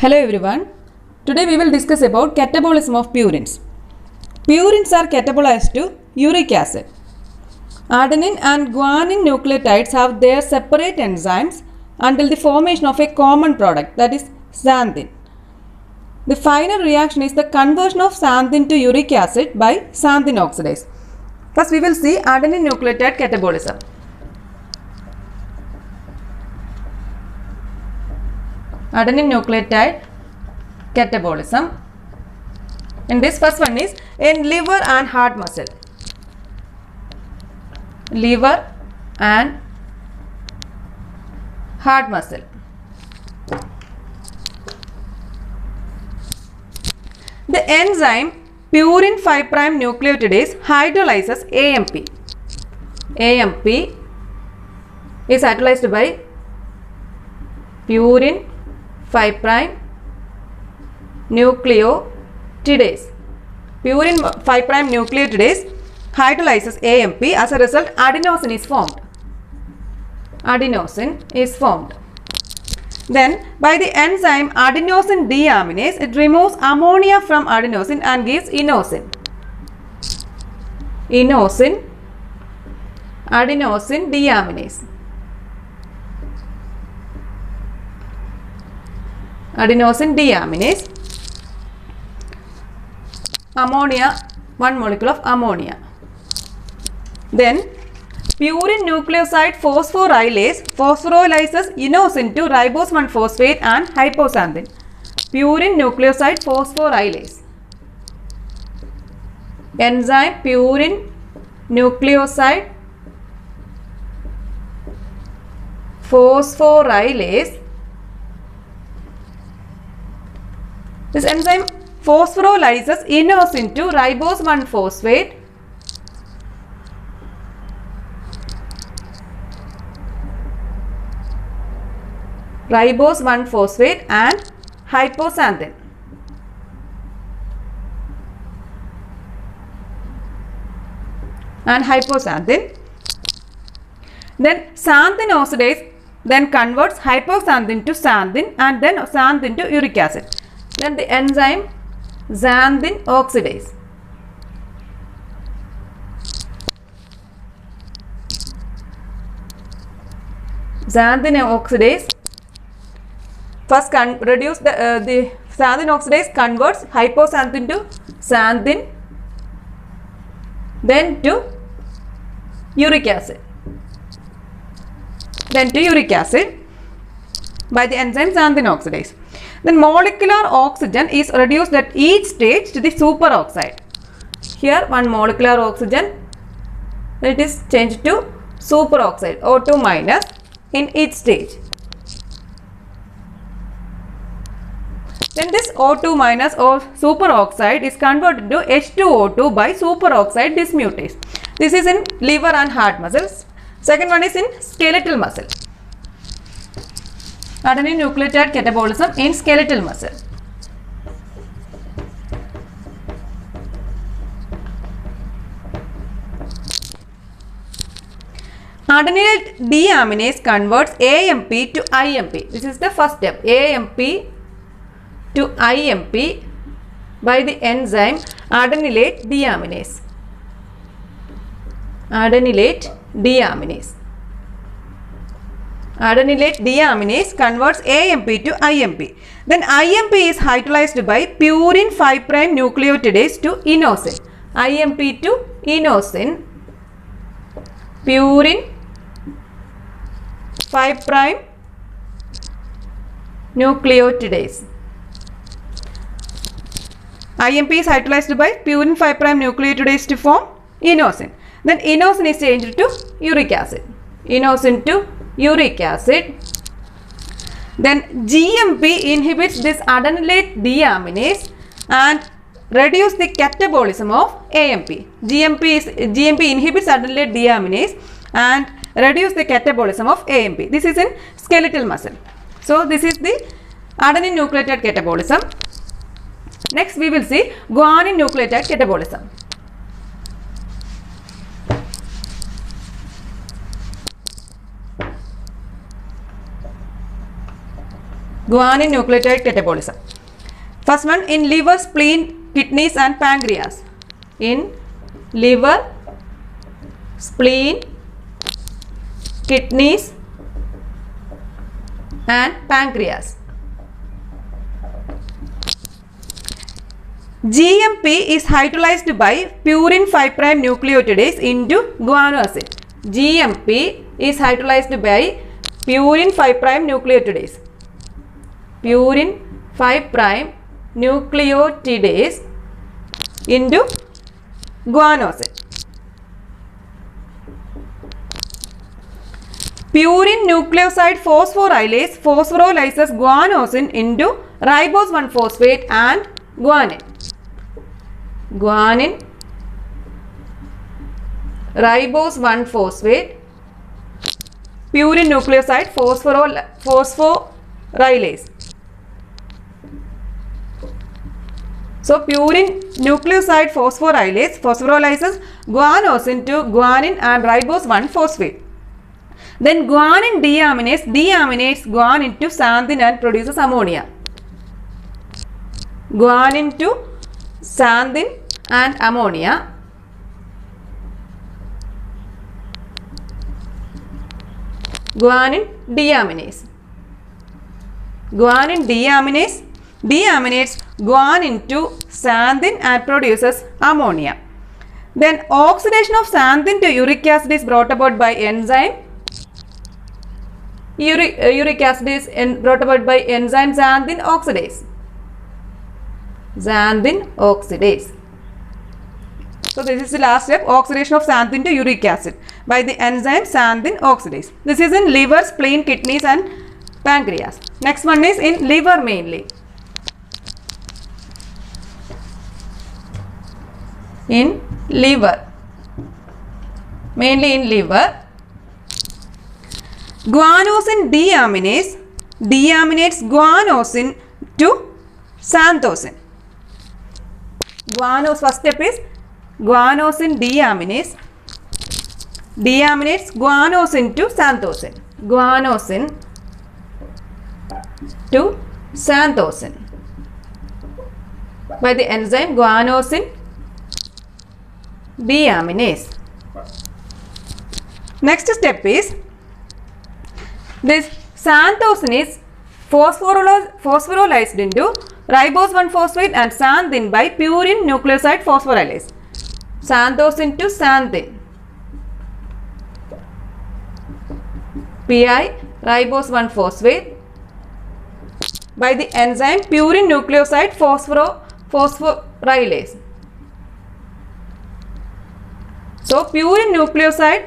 Hello everyone. Today we will discuss about catabolism of purines. Purines are catabolized to uric acid. Adenine and guanine nucleotides have their separate enzymes until the formation of a common product, that is xanthine. The final reaction is the conversion of xanthine to uric acid by xanthine oxidase. First we will see adenine nucleotide catabolism. Adenine nucleotide catabolism. And this first one is in liver and heart muscle. Liver and heart muscle. The enzyme purine 5' nucleotidase hydrolyzes AMP. AMP is hydrolyzed by purine 5' nucleotidase. Purine 5' nucleotidase hydrolyzes AMP. As a result, adenosine is formed. Adenosine is formed. Then, by the enzyme adenosine deaminase, it removes ammonia from adenosine and gives inosine. Inosine, adenosine deaminase. Adenosine deaminase, ammonia, one molecule of ammonia. Then purine nucleoside phosphorylase phosphorylases inosine to ribose 1-phosphate and hypoxanthine. Purine nucleoside phosphorylase. Enzyme purine nucleoside phosphorylase. This enzyme phosphorylases inosine to ribose 1-phosphate and hypoxanthine. Then xanthine oxidase then converts hypoxanthine to xanthine and then xanthine to uric acid. Then the enzyme xanthine oxidase. Xanthine oxidase first reduce the xanthine oxidase converts hypoxanthine to xanthine, then to uric acid. By the enzyme xanthine oxidase. Then molecular oxygen is reduced at each stage to the superoxide. Here one molecular oxygen, it is changed to superoxide, O2 minus in each stage. Then this O2 minus or superoxide is converted to H2O2 by superoxide dismutase. This is in liver and heart muscles. Second one is in skeletal muscle. Adenine nucleotide catabolism in skeletal muscle. Adenylate deaminase converts AMP to IMP. This is the first step. AMP to IMP by the enzyme adenylate deaminase. Adenylate deaminase. Adenylate deaminase converts AMP to IMP. Then IMP is hydrolyzed by purine 5' nucleotidase to inosine. IMP to inosine. Purine 5' nucleotidase. IMP is hydrolyzed by purine 5' nucleotidase to form inosine. Then inosine is changed to uric acid. Inosine to uric acid. Then GMP inhibits this adenylate deaminase and reduce the catabolism of AMP. GMP inhibits adenylate deaminase and reduce the catabolism of AMP. This is in skeletal muscle. So this is the adenine nucleotide catabolism. Next we will see guanine nucleotide catabolism. Guanine nucleotide catabolism. First one, in liver, spleen, kidneys and pancreas. In liver, spleen, kidneys and pancreas. GMP is hydrolyzed by purine 5' nucleotidase into guano acid. GMP is hydrolyzed by purine 5' nucleotidase. Purine 5' nucleotidase into guano acid. Purine nucleoside phosphorylase phosphoryzes guanosine into ribose 1-phosphate and guanine. Guanine, ribose 1-phosphate, purine nucleoside phosphorylase. So, purine nucleoside phosphoryzes guanosine to guanine and ribose 1-phosphate. Then guanine deaminates guanine to xanthine and produces ammonia. Guanine to xanthine and ammonia. Guanine deaminates. Guanine deaminates guanine to xanthine and produces ammonia. Then oxidation of xanthine to uric acid is brought about by enzyme. Uric acid is brought about by enzyme xanthine oxidase. Xanthine oxidase. So this is the last step, oxidation of xanthine to uric acid by the enzyme xanthine oxidase. This is in liver, spleen, kidneys and pancreas. Next one is in liver mainly. In liver, mainly in liver, guanosine deaminates guanosine to xanthosine. First step is guanosine deaminates guanosine to xanthosine. Guanosine to xanthosine by the enzyme guanosine deaminase. Next step is this xanthosine is phosphorylized into ribose 1-phosphate and xanthine by purine nucleoside phosphorylase. Xanthosine to xanthine. PI ribose 1-phosphate by the enzyme purine nucleoside phosphorylase. So purine nucleoside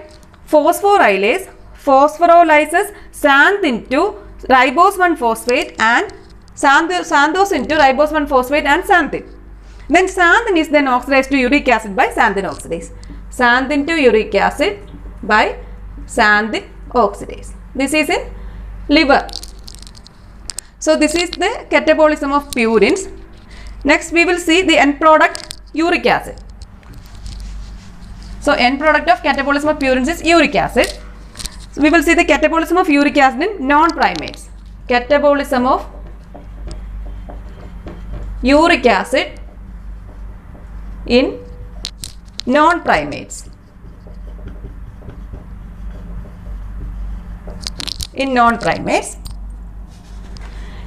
phosphorylase phosphorylizes xanthine to ribose 1-phosphate and xanthosine to ribose 1-phosphate and xanthine. Then xanthine is then oxidized to uric acid by xanthine oxidase. Xanthine to uric acid by xanthine oxidase. This is in liver. So this is the catabolism of purines. Next we will see the end product, uric acid. So end product of catabolism of purines is uric acid. So we will see the catabolism of uric acid in non-primates. Catabolism of uric acid in non-primates. In non-primates.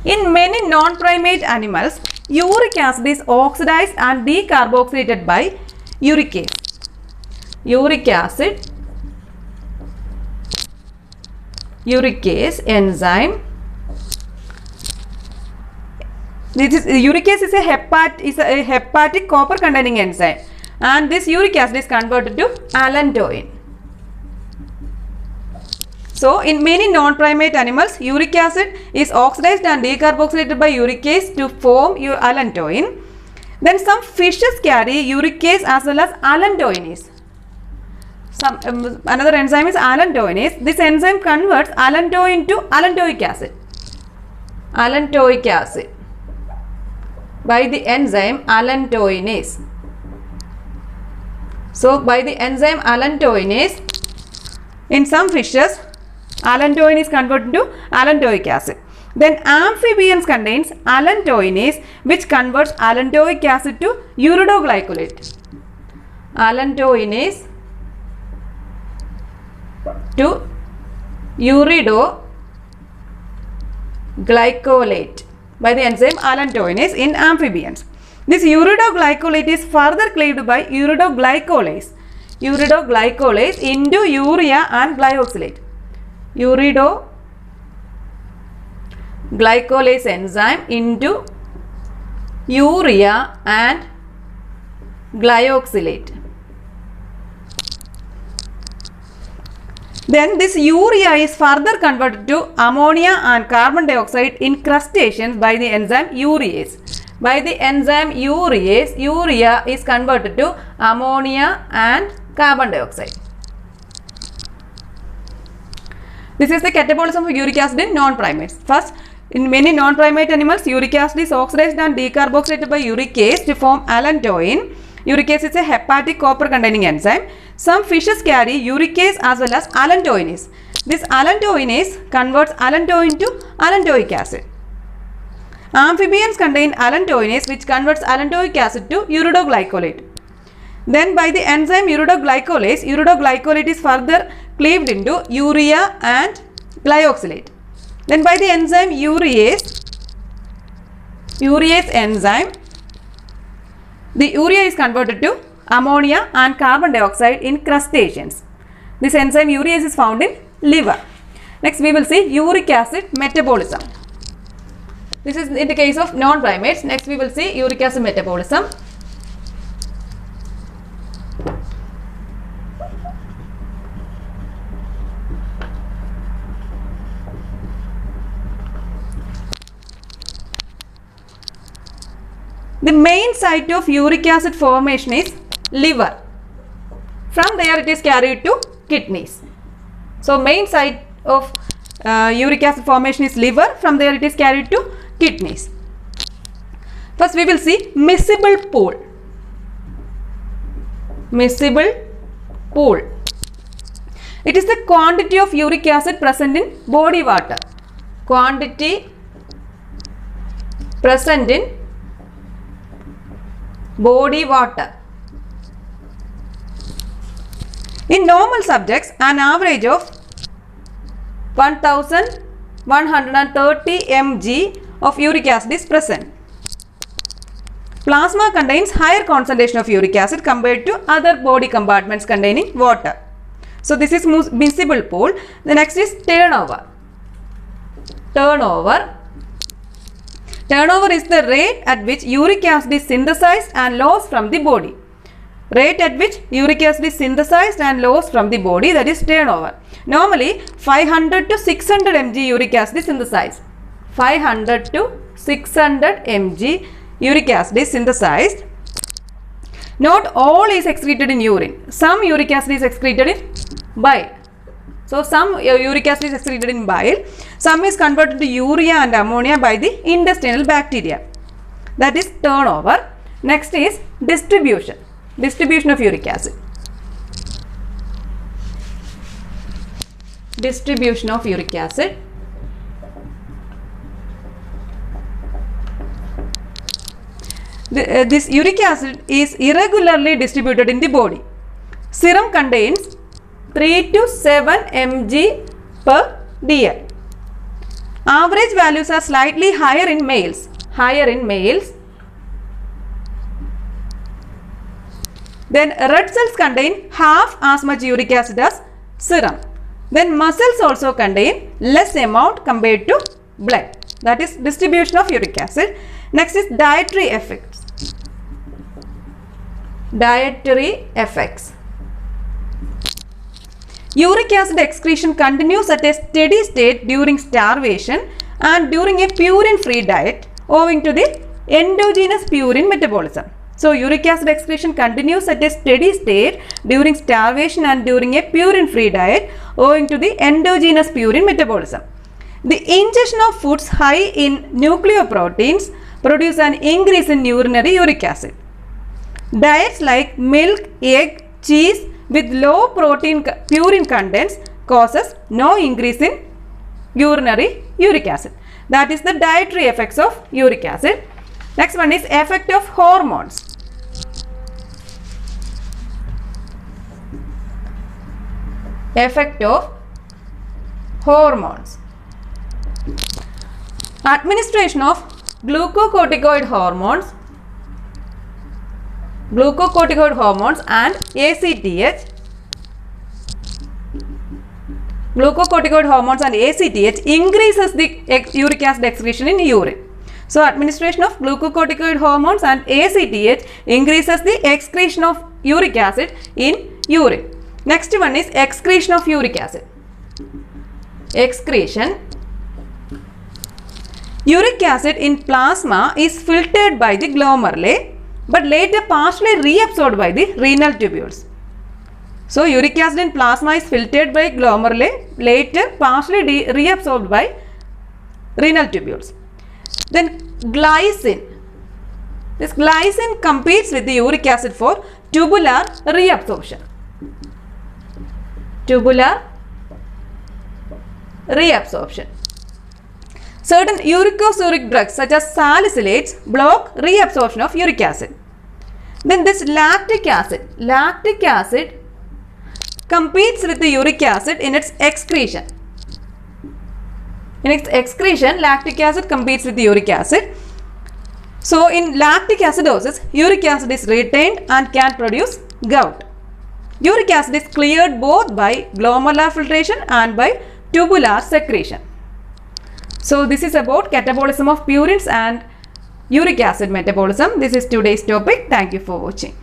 In many non-primate animals, uric acid is oxidized and decarboxylated by uricase. Uric acid, uricase enzyme. Uricase is a hepatic copper containing enzyme, and this uric acid is converted to allantoin. So in many non-primate animals, uric acid is oxidized and decarboxylated by uricase to form allantoin. Then some fishes carry uricase as well as allantoinase. Another enzyme is allantoinase. This enzyme converts allantoin to allantoic acid. Allantoic acid by the enzyme allantoinase. So by the enzyme allantoinase, in some fishes, allantoin is converted to allantoic acid. Then amphibians contains allantoinase, which converts allantoic acid to uridoglycolate. Allantoinase to uridoglycolate by the enzyme allantoinase in amphibians. This uridoglycolate is further cleaved by uridoglycolase into urea and glyoxylate. Uridoglycolase enzyme into urea and glyoxylate. Then this urea is further converted to ammonia and carbon dioxide in crustaceans by the enzyme urease. By the enzyme urease, urea is converted to ammonia and carbon dioxide. This is the catabolism of uric acid in non-primates. First, in many non-primate animals, uric acid is oxidized and decarboxylated by uricase to form allantoin. Uricase is a hepatic copper containing enzyme. Some fishes carry uricase as well as allantoinase. This allantoinase converts allantoin to allantoic acid. Amphibians contain allantoinase, which converts allantoic acid to uridoglycolate. Then by the enzyme uridoglycolate is further cleaved into urea and glyoxylate. Then by the enzyme urease enzyme, the urea is converted to ammonia and carbon dioxide in crustaceans. This enzyme urease is found in liver. Next we will see uric acid metabolism. This is in the case of non-primates. Next we will see uric acid metabolism. The main site of uric acid formation is liver. From there it is carried to kidneys. So main site of uric acid formation is liver. From there it is carried to kidneys. First we will see miscible pool. Miscible pool. It is the quantity of uric acid present in body water. Quantity present in body water. In normal subjects, an average of 1130 mg of uric acid is present. Plasma contains higher concentration of uric acid compared to other body compartments containing water. So this is miscible pool. The next is turnover. Turnover is the rate at which uric acid is synthesized and lost from the body. Rate at which uric acid is synthesized and lost from the body, that is turnover. Normally 500 to 600 mg uric acid is synthesized. 500 to 600 mg uric acid is synthesized. Not all is excreted in urine. Some uric acid is excreted in bile. So some uric acid is excreted in bile. Some is converted to urea and ammonia by the intestinal bacteria. That is turnover. Next is distribution. Distribution of uric acid. Distribution of uric acid. This uric acid is irregularly distributed in the body. Serum contains 3 to 7 mg per dl. Average values are slightly higher in males. Then red cells contain half as much uric acid as serum. Then muscles also contain less amount compared to blood. That is distribution of uric acid. Next is dietary effects. Dietary effects. Uric acid excretion continues at a steady state during starvation and during a purine-free diet owing to the endogenous purine metabolism. So, uric acid excretion continues at a steady state during starvation and during a purine-free diet owing to the endogenous purine metabolism. The ingestion of foods high in nucleoproteins produce an increase in urinary uric acid. Diets like milk, egg, cheese with low protein purine contents causes no increase in urinary uric acid. That is the dietary effects of uric acid. Next one is effect of hormones. Effect of hormones. Administration of glucocorticoid hormones and ACTH. Glucocorticoid hormones and ACTH increases the uric acid excretion in urine. So administration of glucocorticoid hormones and ACTH increases the excretion of uric acid in urine. Next one is excretion of uric acid. Excretion. Uric acid in plasma is filtered by the glomeruli but later partially reabsorbed by the renal tubules. So uric acid in plasma is filtered by glomeruli, later partially reabsorbed by renal tubules. Then glycine. This glycine competes with the uric acid for tubular reabsorption. Tubular reabsorption. Certain uricosuric drugs such as salicylates block reabsorption of uric acid. Then this lactic acid competes with the uric acid in its excretion. In its excretion, lactic acid competes with the uric acid. So in lactic acidosis, uric acid is retained and can produce gout. Uric acid is cleared both by glomerular filtration and by tubular secretion. So this is about catabolism of purines and uric acid metabolism. This is today's topic. Thank you for watching.